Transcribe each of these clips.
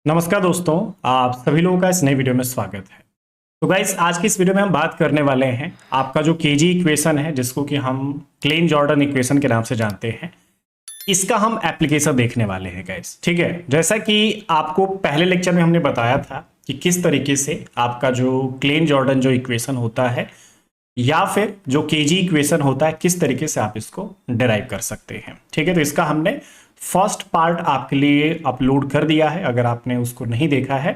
नमस्कार दोस्तों, आप सभी लोगों का इस नई वीडियो में स्वागत है। तो गाइस, आज की इस वीडियो में हम बात करने वाले हैं आपका जो केजी इक्वेशन है, जिसको कि हम क्लेन जॉर्डन इक्वेशन के नाम से जानते हैं। इसका हम एप्लीकेशन देखने वाले हैं गाइस। ठीक है, जैसा कि आपको पहले लेक्चर में हमने बताया था कि किस तरीके से आपका जो क्लेन जॉर्डन जो इक्वेशन होता है या फिर जो केजी इक्वेशन होता है, किस तरीके से आप इसको डिराइव कर सकते हैं। ठीक है, तो इसका हमने फर्स्ट पार्ट आपके लिए अपलोड कर दिया है। अगर आपने उसको नहीं देखा है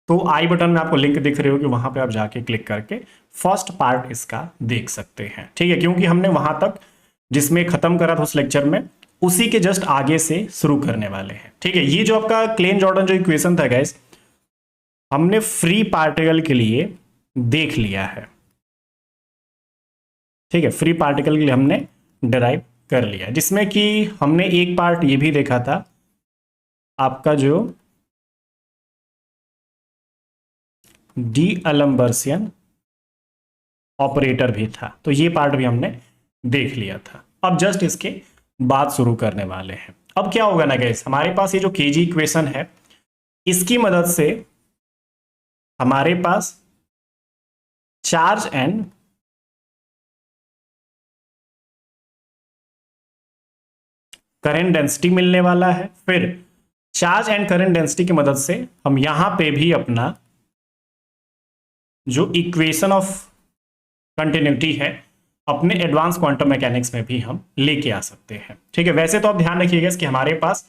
तो आई बटन में आपको लिंक दिख रही होगी, वहां पे आप जाके क्लिक करके फर्स्ट पार्ट इसका देख सकते हैं। ठीक है, क्योंकि हमने वहां तक जिसमें खत्म करा था उस लेक्चर में, उसी के जस्ट आगे से शुरू करने वाले हैं। ठीक है, ये जो आपका क्लेन जॉर्डन जो इक्वेशन था गाइस, हमने फ्री पार्टिकल के लिए देख लिया है। ठीक है, फ्री पार्टिकल के लिए हमने डिराइव कर लिया, जिसमें कि हमने एक पार्ट ये भी देखा था, आपका जो डी एलम्बर्सियन ऑपरेटर भी था, तो ये पार्ट भी हमने देख लिया था। अब जस्ट इसके बात शुरू करने वाले हैं। अब क्या होगा ना गाइस, हमारे पास ये जो केजी इक्वेशन है, इसकी मदद से हमारे पास चार्ज एंड करंट डेंसिटी मिलने वाला है। फिर चार्ज एंड करंट डेंसिटी की मदद से हम यहां पे भी अपना जो इक्वेशन ऑफ कंटिन्यूटी है अपने एडवांस क्वांटम मैकेनिक्स में भी हम लेके आ सकते हैं। ठीक है, वैसे तो आप ध्यान रखिएगा कि हमारे पास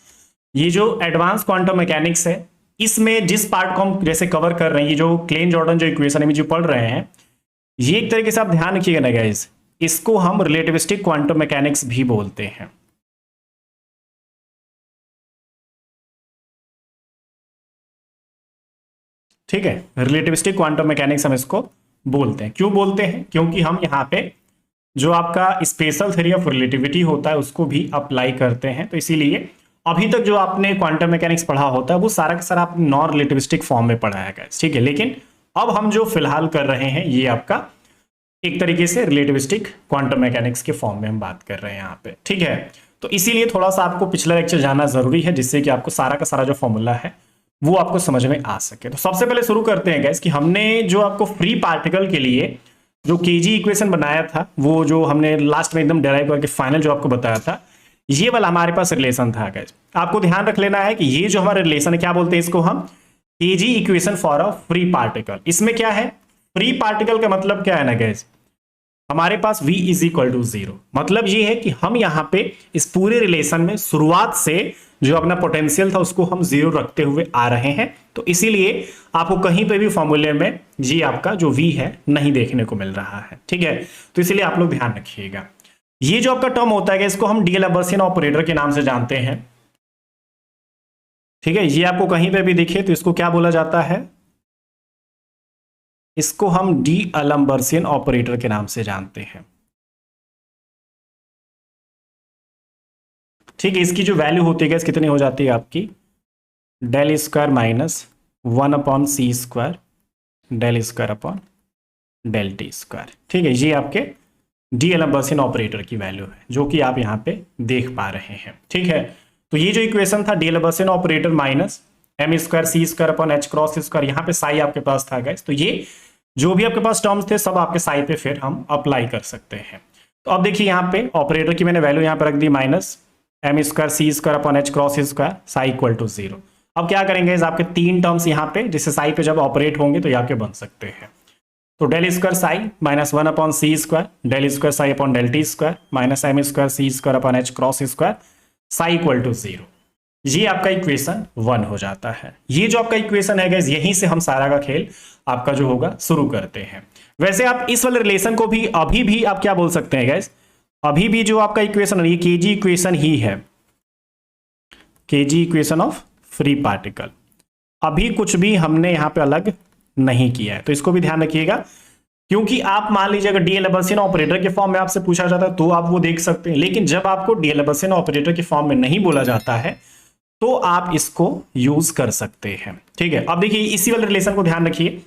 ये जो एडवांस क्वांटम मैकेनिक्स है, इसमें जिस पार्ट को हम जैसे कवर कर रहे हैं, ये जो क्लेन जॉर्डन जो इक्वेशन है जो पढ़ रहे हैं, ये एक तरीके से आप ध्यान रखिएगा ना गाइस, इसको हम रिलेटिविस्टिक क्वांटम मैकेनिक्स भी बोलते हैं। ठीक है, रिलेटिविस्टिक क्वांटम मैकेनिक्स हम इसको बोलते हैं। क्यों बोलते हैं? क्योंकि हम यहाँ पे जो आपका स्पेशल थ्योरी ऑफ रिलेटिविटी होता है उसको भी अप्लाई करते हैं। तो इसीलिए अभी तक जो आपने क्वांटम मैकेनिक्स पढ़ा होता है वो सारा का सारा आप नॉन रिलेटिविस्टिक फॉर्म में पढ़ाया गया। ठीक है, लेकिन अब हम जो फिलहाल कर रहे हैं ये आपका एक तरीके से रिलेटिविस्टिक क्वांटम मैकेनिक्स के फॉर्म में हम बात कर रहे हैं यहाँ पे। ठीक है, तो इसीलिए थोड़ा सा आपको पिछला लेक्चर जानना जरूरी है, जिससे कि आपको सारा का सारा जो फॉर्मूला है वो आपको समझ में आ सके। तो सबसे पहले शुरू करते हैं गाइस कि हमने जो आपको फ्री पार्टिकल के लिए जो केजी इक्वेशन बनाया था, वो जो हमने लास्ट में एकदम डेराइव करके फाइनल जो आपको बताया था, ये वाला हमारे पास रिलेशन था गाइस। आपको ध्यान रख लेना है कि ये जो हमारा रिलेशन है, क्या बोलते हैं इसको हम, KG equation for a free particle. इसमें क्या है, फ्री पार्टिकल का मतलब क्या है ना गाइस, हमारे पास v इज इक्वल टू 0। मतलब ये है कि हम यहां पे इस पूरे रिलेशन में शुरुआत से जो अपना पोटेंशियल था उसको हम 0 रखते हुए आ रहे हैं। तो इसीलिए आपको कहीं पे भी फॉर्मूले में जी आपका जो v है नहीं देखने को मिल रहा है। ठीक है, तो इसीलिए आप लोग ध्यान रखिएगा। ये जो आपका टर्म होता है इसको हम डी एलम्बर्सियन ऑपरेटर के नाम से जानते हैं। ठीक है, ये आपको कहीं पे भी दिखे तो इसको क्या बोला जाता है, इसको हम डी एलम्बर्सियन ऑपरेटर के नाम से जानते हैं। ठीक है, इसकी जो वैल्यू होती है कितनी हो जाती है आपकी, del square minus 1/c² del square upon del t square. ठीक है, ये आपके डी एलम्बर्सियन ऑपरेटर की वैल्यू है जो कि आप यहाँ पे देख पा रहे हैं। ठीक है, तो ये जो इक्वेशन था d'Alembertian operator minus m²c² upon h×2, यहाँ पे साई आपके पास था गाइस। तो ये जो भी आपके पास टर्म्स थे सब आपके साई पे फिर हम अप्लाई कर सकते हैं। तो अब देखिए यहाँ पे ऑपरेटर की मैंने वैल्यू यहाँ पे रख दी minus m²c² upon h×2 psi equal to 0। अब क्या करेंगे इस आपके तीन टर्म्स यहाँ पे, जिससे साई पे जब ऑपरेट होंगे तो यहाँ के बन सकते हैं। तो del square psi minus 1/c² del square psi upon del t square minus m²c² upon h×2 psi equal to 0। ये आपका इक्वेशन 1 हो जाता है। ये जो आपका इक्वेशन है गाइस, यहीं से हम सारा का खेल आपका जो होगा शुरू करते हैं। वैसे आप इस वाले रिलेशन को भी अभी भी आप क्या बोल सकते हैं गाइस, अभी भी जो आपका इक्वेशन है ये केजी इक्वेशन ही है, KG equation of free particle. अभी कुछ भी हमने यहां पे अलग नहीं किया है, तो इसको भी ध्यान रखिएगा। क्योंकि आप मान लीजिए अगर डी एलम्बर्सियन ऑपरेटर के फॉर्म में आपसे पूछा जाता है तो आप वो देख सकते हैं, लेकिन जब आपको डी एलम्बर्सियन ऑपरेटर के फॉर्म में नहीं बोला जाता है तो आप इसको यूज कर सकते हैं। ठीक है, अब देखिए इसी वाले रिलेशन को ध्यान रखिए।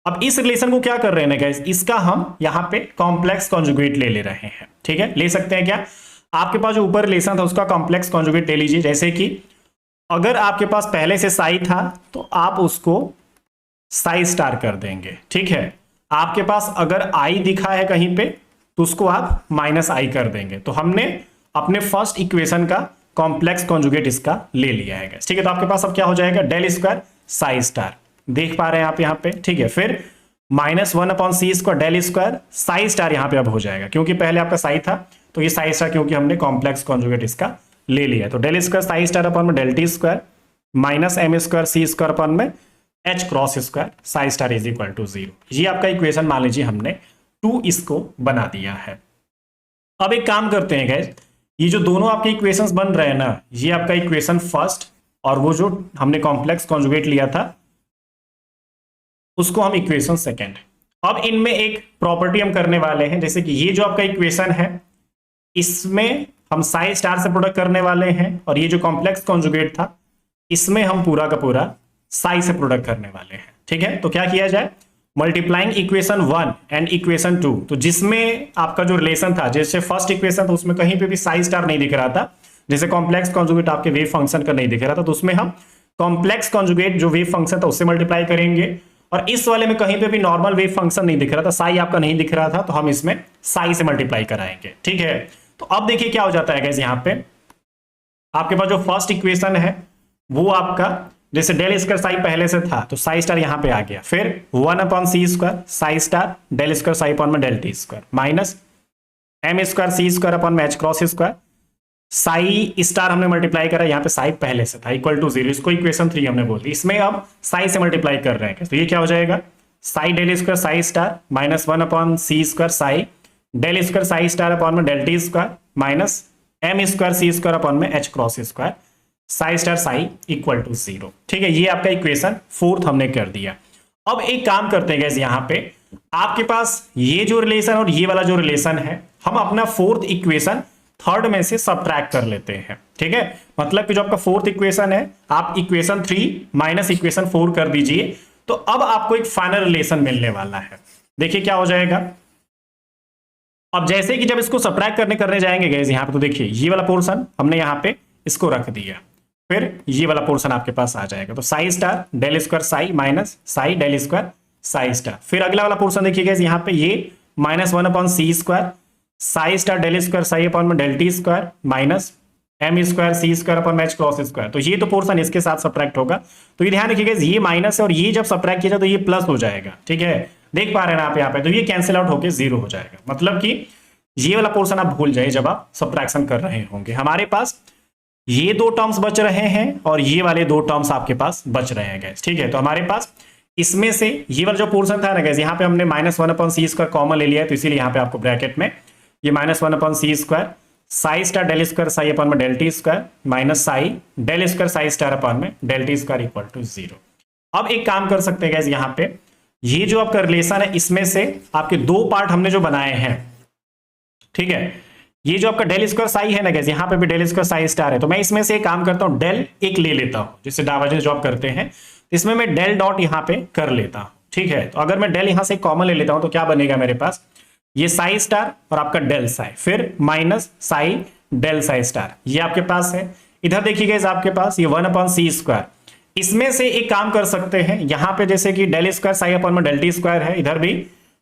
अब इस रिलेशन को क्या कर रहे हैं गाइस, इसका हम यहां पे कॉम्प्लेक्स कॉन्जुगेट ले रहे हैं। ठीक है, ले सकते हैं क्या, आपके पास जो ऊपर रिलेशन था उसका कॉम्प्लेक्स कॉन्जुगेट ले लीजिए। जैसे कि अगर आपके पास पहले से साई था तो आप उसको साई स्टार कर देंगे, ठीक है। आपके पास अगर आई दिखा है कहीं पे तो उसको आप माइनस आई कर देंगे। तो हमने अपने फर्स्ट इक्वेशन का कॉम्प्लेक्स कॉन्जुगेट इसका ले लिया है, ठीक है। तो आपके पास अब क्या हो जाएगा, डेल स्क्वायर साई स्टार, देख पा रहे हैं आप यहाँ पे, ठीक है। फिर -1/c² del square psi star यहाँ पे अब हो जाएगा, क्योंकि पहले आपका साई था तो ये साई स्टार, क्योंकि हमने कॉम्प्लेक्स कॉन्जुगेट इसका ले लिया। तो del square psi star upon में del t square -m²c² upon में h cross square psi star is equal to 0। ये आपका इक्वेशन मान लीजिए हमने 2 इसको बना दिया है। अब एक काम करते हैं गाइस, ये जो दोनों आपके इक्वेशंस बन रहे हैं ना, ये आपका इक्वेशन फर्स्ट और वो जो हमने कॉम्प्लेक्स कॉन्जुगेट लिया था उसको हम इक्वेशन सेकंड। अब इनमें एक प्रॉपर्टी हम करने वाले हैं, जैसे कि ये जो आपका इक्वेशन है इसमें हम साई स्टार से प्रोडक्ट करने वाले हैं, और ये जो कॉम्प्लेक्स कॉन्जुगेट था इसमें हम पूरा का पूरा साई से प्रोडक्ट करने वाले हैं, ठीक है। तो क्या किया जाए, मल्टीप्लाइंग इक्वेशन 1 एंड इक्वेशन 2, तो जिसमें आपका जो रिलेशन था, जैसे फर्स्ट इक्वेशन था उसमें कहीं पे भी साई स्टार नहीं दिख रहा था, जैसे कॉम्प्लेक्स कॉन्जुगेट आपके वेव फंक्शन का नहीं दिख रहा था, तो उसमें हम कॉम्प्लेक्स कॉन्जुगेट जो वेव फंक्शन था उससे मल्टीप्लाई करेंगे। और इस वाले में कहीं पे भी नॉर्मल वेव फंक्शन नहीं दिख रहा था, साई आपका नहीं दिख रहा था, तो हम इसमें साई से मल्टीप्लाई कराएंगे, ठीक है। तो अब देखिए क्या हो जाता है गाइस, यहाँ पे आपके पास जो फर्स्ट इक्वेशन है वो आपका, जैसे डेल स्क्वायर साई पहले से था तो साई स्टार यहाँ पे आ गया, फिर 1/c² psi star del square psi upon में del t square minus m²c² upon में h cross square psi star हमने मल्टीप्लाई करा, यहाँ पे साई पहले से था इक्वल टू 0, इसको इक्वेशन 3 हमने बोल दी। इसमें अब साई से मल्टीप्लाई कर रहे हैं, तो ये क्या हो जाएगा, psi del square psi star -1/c² psi del square psi star upon में del t square minus m²c² upon में h cross square psi star psi equal to 0, ठीक है। ये आपका इक्वेशन 4th हमने कर दिया। अब एक काम करते हैं गाइस, यहाँ पे आपके पास ये जो रिलेशन और ये वाला जो रिलेशन है, हम अपना 4th इक्वेशन 3rd में से सबट्रैक्ट कर लेते हैं, ठीक है। मतलब कि जो आपका 4th इक्वेशन है आप इक्वेशन 3 माइनस इक्वेशन 4 कर दीजिए, तो अब आपको एक फाइनल रिलेशन मिलने वाला है। देखिए क्या हो जाएगा, अब जैसे कि जब इसको सबट्रैक्ट करने जाएंगे गाइस यहाँ पे, तो देखिए ये वाला पोर्शन हमने यहाँ पे इसको रख दिया, फिर ये वाला पोर्शन आपके पास आ जाएगा, तो psi star del square psi minus psi del square psi star. फिर अगला वाला पोर्शन देखिएगा यहाँ पे, ये -1/c² psi star del square psi upon में del t square minus m²c² upon में h क्रॉस स्क्वायर। तो ये तो पोर्शन इसके साथ सबट्रैक्ट होगा, तो ये ध्यान रखिएगा ये माइनस है और ये जब सबट्रैक्ट किया जाए तो ये प्लस हो जाएगा, ठीक है। देख पा रहे हैं ना आप यहाँ पे, तो ये कैंसिल आउट होकर 0 हो जाएगा। मतलब कि ये वाला पोर्शन आप भूल जाइए जब आप सबट्रैक्शन कर रहे होंगे। हमारे पास ये 2 टर्म्स बच रहे हैं और ये वाले 2 टर्म्स आपके पास बच रहे हैं गाइस, ठीक है। तो हमारे पास इसमें से ये वाला जो पोर्शन था ना गाइस, यहाँ पे हमने -1/c² कॉमन ले लिया है, तो इसीलिए यहाँ पे आपको ब्रैकेट में ये -1/c² psi star del square psi upon में del t square minus psi del square psi star upon में del t square equal to 0। अब एक काम कर सकते हैं गाइस, यहाँ पे ये जो आपका रिलेशन है इसमें से आपके 2 पार्ट हमने जो बनाए हैं, ठीक है। ये जो आपका डेल स्क्वायर साई है ना गाइस, यहाँ पे भी डेल स्क्वायर साई स्टार है, तो मैं इसमें से एक काम करता हूँ, डेल एक ले लेता हूँ, जिससे डाइवर्जेंस जॉब करते हैं, इसमें मैं डेल डॉट यहाँ पे कर लेता हूँ, ठीक है। तो अगर मैं डेल यहाँ से कॉमन ले लेता हूँ तो क्या बनेगा मेरे पास, ये साई स्टार और आपका डेल साई, फिर minus psi del psi star, ये आपके पास है। इधर देखिएगा आपके पास ये 1/c², इसमें से एक काम कर सकते हैं, यहाँ पे जैसे कि डेल स्क्वायर साई अपॉन में डेल टी स्क्वायर है, इधर भी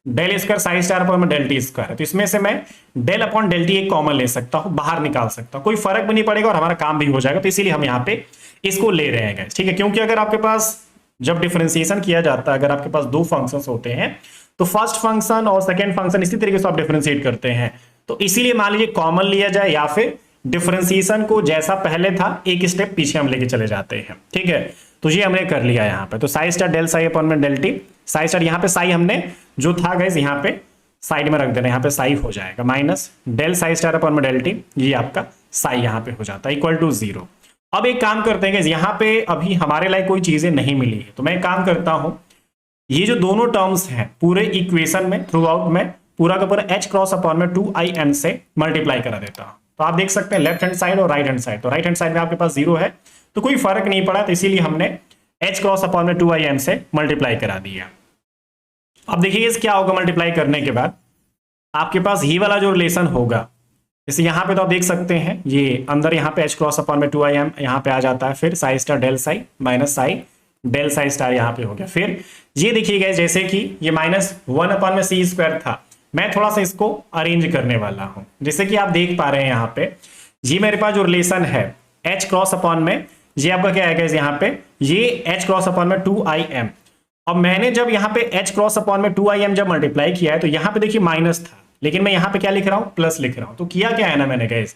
del square psi star upon में डेल टी स्क्वायर है, तो इसमें से मैं डेल अपॉन डेल टी एक कॉमन ले सकता हूँ, बाहर निकाल सकता हूँ, कोई फर्क भी नहीं पड़ेगा और हमारा काम भी हो जाएगा। तो इसीलिए हम यहाँ पे इसको ले रहे हैं गाइस, ठीक है। क्योंकि अगर आपके पास जब डिफरेंशिएशन किया जाता है, अगर आपके पास 2 फंक्शंस होते हैं तो फर्स्ट फंक्शन और सेकंड फंक्शन इसी तरीके से आप डिफरेंशिएट करते हैं, तो इसीलिए मान लीजिए कॉमन लिया जाए या फिर डिफरेंशिएशन को जैसा पहले था एक स्टेप पीछे हम लेके चले जाते हैं, ठीक है। तो ये हमने कर लिया यहाँ पे, तो psi star del psi upon में डेल टी साई स्टार, यहाँ पे साई हमने जो था गाइस यहाँ पे साइड में रख देना, यहाँ पे साई हो जाएगा minus del psi star upon में डेल टी, ये आपका साई यहाँ पे हो जाता है इक्वल टू 0। अब एक काम करते हैं गाइस, यहाँ पे अभी हमारे लिए कोई चीजें नहीं मिली है, तो मैं एक काम करता हूँ, ये जो दोनों टर्म्स हैं पूरे इक्वेशन में थ्रू आउट में पूरा का पूरा h क्रॉस अपॉन में 2in से मल्टीप्लाई करा देता हूं। तो आप देख सकते हैं लेफ्ट हैंड साइड और राइट हैंड साइड, तो राइट हैंड साइड में आपके पास 0 है तो कोई फर्क नहीं पड़ा, तो इसीलिए हमने h क्रॉस अपॉन में 2in से मल्टीप्लाई करा दिया। अब देखिए इस क्या होगा, मल्टीप्लाई करने के बाद आपके पास ये वाला जो रिलेशन होगा जैसे यहाँ पे तो आप देख सकते हैं ये अंदर यहाँ पे h क्रॉस अपॉन में 2im यहाँ पे आ जाता है, फिर psi star del psi minus psi del psi star यहाँ पे हो गया। फिर ये देखिएगा जैसे कि ये -1 अपॉन में सी स्क्वायर था, मैं थोड़ा सा इसको अरेंज करने वाला हूं। जैसे कि आप देख पा रहे हैं यहाँ पे ये मेरे पास जो रिलेशन है h क्रॉस अपॉन में, ये आपका क्या आएगा यहाँ पे, ये h क्रॉस अपॉन में 2im। अब मैंने जब यहाँ पे h क्रॉस अपॉन में 2im जब मल्टीप्लाई किया है तो यहाँ पे देखिए माइनस था, लेकिन मैं यहाँ पे क्या लिख रहा हूं, प्लस लिख रहा हूं। तो किया क्या है ना मैंने गाइस,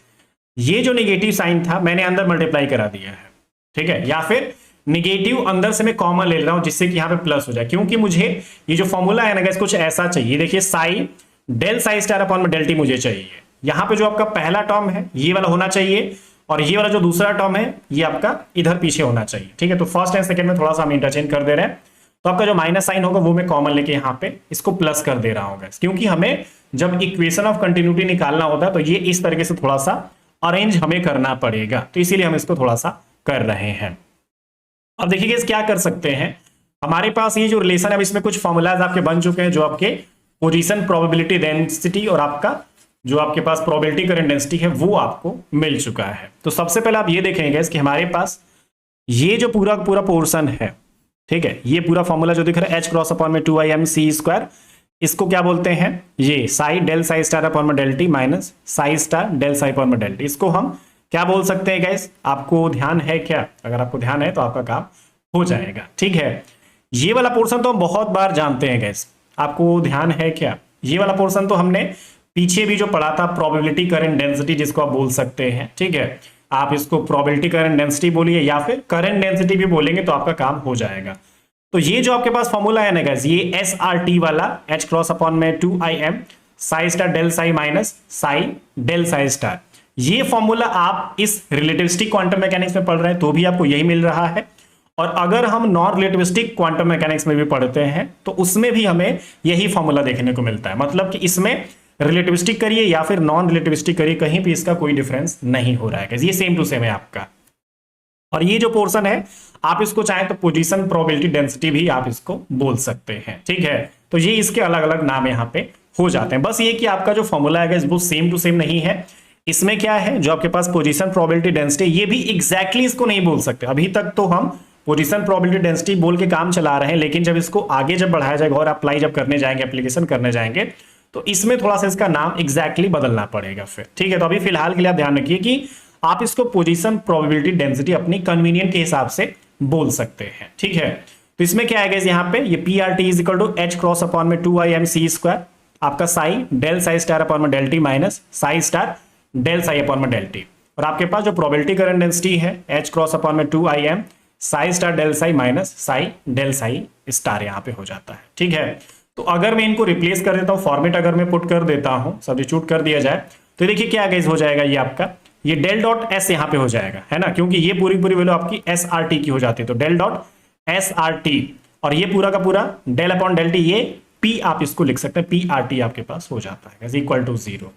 ये जो नेगेटिव साइन था मैंने अंदर मल्टीप्लाई करा दिया है, ठीक है, या फिर निगेटिव अंदर से मैं कॉमन ले रहा हूं जिससे कि यहाँ पे प्लस हो जाए, क्योंकि मुझे ये जो फॉर्मूला है ना गाइस कुछ ऐसा चाहिए। देखिए psi del psi star upon में डेल टी मुझे चाहिए। यहाँ पे जो आपका पहला टर्म है ये वाला होना चाहिए, और ये वाला जो दूसरा टर्म है ये आपका इधर पीछे होना चाहिए, ठीक है। तो फर्स्ट एंड सेकंड में थोड़ा सा हम इंटरचेंज कर दे रहे हैं, तो आपका जो माइनस साइन होगा वो मैं कॉमन लेके यहाँ पे इसको प्लस कर दे रहा हूँ, क्योंकि हमें जब इक्वेशन ऑफ कंटिन्यूटी निकालना होता है तो ये इस तरीके से थोड़ा सा अरेंज हमें करना पड़ेगा, तो इसीलिए हम इसको थोड़ा सा कर रहे हैं। अब देखिए क्या कर सकते हैं, हमारे पास ये जो रिलेशन है इसमें कुछ फॉर्मूलाज आपके बन चुके हैं, जो आपके पोजीशन प्रोबेबिलिटी डेंसिटी और आपका जो आपके पास प्रोबेबिलिटी करंट डेंसिटी है वो आपको मिल चुका है। तो सबसे पहले आप ये देखेंगे कि हमारे पास ये जो पूरा पूरा पोर्शन है, ठीक है, ये पूरा फॉर्मूला जो दिख रहा है h क्रॉस अपॉन में 2im सी स्क्वायर, इसको क्या बोलते हैं, ये psi del psi star upon में del t minus psi star del psi upon में डेल टी, इसको हम क्या बोल सकते हैं गाइस, आपको ध्यान है क्या? अगर आपको ध्यान है तो आपका काम हो जाएगा, ठीक है। ये वाला पोर्शन तो हम बहुत बार जानते हैं गाइस, आपको ध्यान है क्या? ये वाला पोर्शन तो हमने पीछे भी जो पढ़ा था, प्रोबेबिलिटी करंट डेंसिटी जिसको आप बोल सकते हैं, ठीक है। आप इसको प्रोबेबिलिटी करंट डेंसिटी बोलिए या फिर करंट डेंसिटी भी बोलेंगे तो आपका काम हो जाएगा। तो ये जो आपके पास फॉर्मूला है ना गाइस, ये SRT वाला h क्रॉस अपॉन में 2im psi star del psi minus psi del psi star, ये फॉर्मूला आप इस रिलेटिविस्टिक क्वांटम मैकेनिक्स में पढ़ रहे हैं तो भी आपको यही मिल रहा है, और अगर हम नॉन रिलेटिविस्टिक क्वांटम मैकेनिक्स में भी पढ़ते हैं तो उसमें भी हमें यही फॉर्मूला देखने को मिलता है। मतलब कि इसमें रिलेटिविस्टिक करिए या फिर नॉन रिलेटिविस्टिक करिए, कहीं भी इसका कोई डिफरेंस नहीं हो रहा है, ये सेम टू सेम है आपका। और ये जो पोर्शन है आप इसको चाहें तो पोजीशन प्रोबेबिलिटी डेंसिटी भी आप इसको बोल सकते हैं, ठीक है। तो ये इसके अलग अलग नाम यहाँ पे हो जाते हैं। बस ये कि आपका जो फॉर्मूला है वो सेम टू सेम नहीं है, इसमें क्या है, जो आपके पास पोजीशन प्रोबेबिलिटी डेंसिटी, ये भी एग्जैक्टली इसको नहीं बोल सकते। अभी तक तो हम पोजीशन प्रोबेबिलिटी डेंसिटी बोल के काम चला रहे हैं, लेकिन जब इसको आगे जब बढ़ाया जाएगा और अप्लाई जब करने जाएंगे, एप्लीकेशन करने जाएंगे, तो इसमें थोड़ा सा इसका नाम एग्जैक्टली बदलना पड़ेगा फिर, ठीक है। तो अभी फिलहाल के लिए आप ध्यान रखिए कि आप इसको पोजीशन प्रोबेबिलिटी डेंसिटी अपनी कन्वीनियंट के हिसाब से बोल सकते हैं, ठीक है। तो इसमें क्या आएगा यहाँ पे, ये PRT is equal to h cross upon में 2im सी स्क्वायर, आपका psi del psi star upon में del t minus psi star del psi upon में डेल टी, और आपके पास जो प्रोबेबिलिटी करंट डेंसिटी है h क्रॉस अपॉन में 2im psi star del psi minus psi del psi star यहाँ पे हो जाता है, ठीक है। तो अगर मैं इनको रिप्लेस कर देता हूँ, फॉर्मेट अगर मैं पुट कर देता हूँ, सब्स्टिट्यूट कर दिया जाए, तो देखिए क्या गाइस हो जाएगा, ये आपका ये डेल डॉट एस यहाँ पे हो जाएगा, है ना, क्योंकि ये पूरी पूरी वैल्यू आपकी SRT की हो जाती है, तो डेल डॉट SRT, और ये पूरा का पूरा डेल अपॉन डेल टी, ये P आप इसको लिख सकते हैं, PRT आपके पास हो जाता है इक्वल टू 0।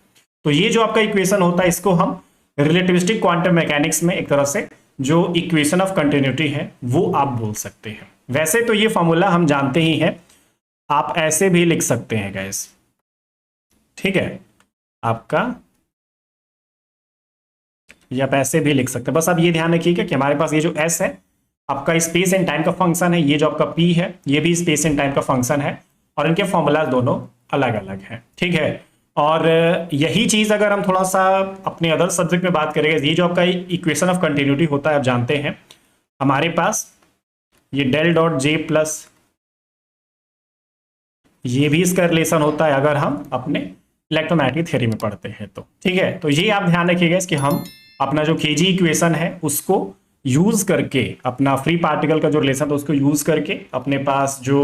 तो ये जो आपका इक्वेशन होता है इसको हम रिलेटिविस्टिक क्वांटम मैकेनिक्स में एक तरह से जो इक्वेशन ऑफ कंटिन्यूटी है वो आप बोल सकते हैं। वैसे तो ये फॉर्मूला हम जानते ही हैं, आप ऐसे भी लिख सकते हैं गाइस, ठीक है, आपका या आप ऐसे भी लिख सकते हैं। बस आप ये ध्यान रखिएगा कि हमारे पास ये जो S है आपका स्पेस एंड टाइम का फंक्शन है, ये जो आपका P है ये भी स्पेस एंड टाइम का फंक्शन है, और इनके फॉर्मूला दोनों अलग अलग हैं, ठीक है। और यही चीज अगर हम थोड़ा सा अपने अदर सब्जेक्ट में बात करेंगे, ये जो आपका इक्वेशन ऑफ कंटिन्यूटी होता है, आप जानते हैं हमारे पास ये डेल डॉट J प्लस, ये भी इसका रिलेशन होता है अगर हम अपने इलेक्ट्रोमैग्नेटिक थ्योरी में पढ़ते हैं तो, ठीक है। तो ये आप ध्यान रखिएगा कि हम अपना जो KG इक्वेशन है उसको यूज करके, अपना फ्री पार्टिकल का जो रिलेशन था उसको यूज करके अपने पास जो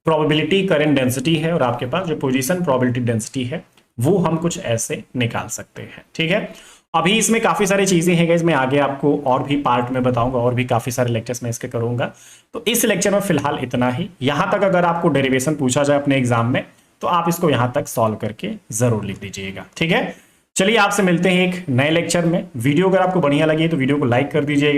प्रोबेबिलिटी करंट डेंसिटी है और आपके पास जो पोजीशन प्रोबेबिलिटी डेंसिटी है वो हम कुछ ऐसे निकाल सकते हैं, ठीक है। अभी इसमें काफी सारी चीजें हैं गाइस, मैं आगे आपको और भी पार्ट में बताऊंगा, और भी काफी सारे लेक्चर्स में इसके करूंगा। तो इस लेक्चर में फिलहाल इतना ही। यहां तक अगर आपको डेरिवेशन पूछा जाए अपने एग्जाम में तो आप इसको यहां तक सॉल्व करके जरूर लिख दीजिएगा, ठीक है। चलिए आपसे मिलते हैं एक नए लेक्चर में। वीडियो अगर आपको बढ़िया लगी तो वीडियो को लाइक कर दीजिएगा।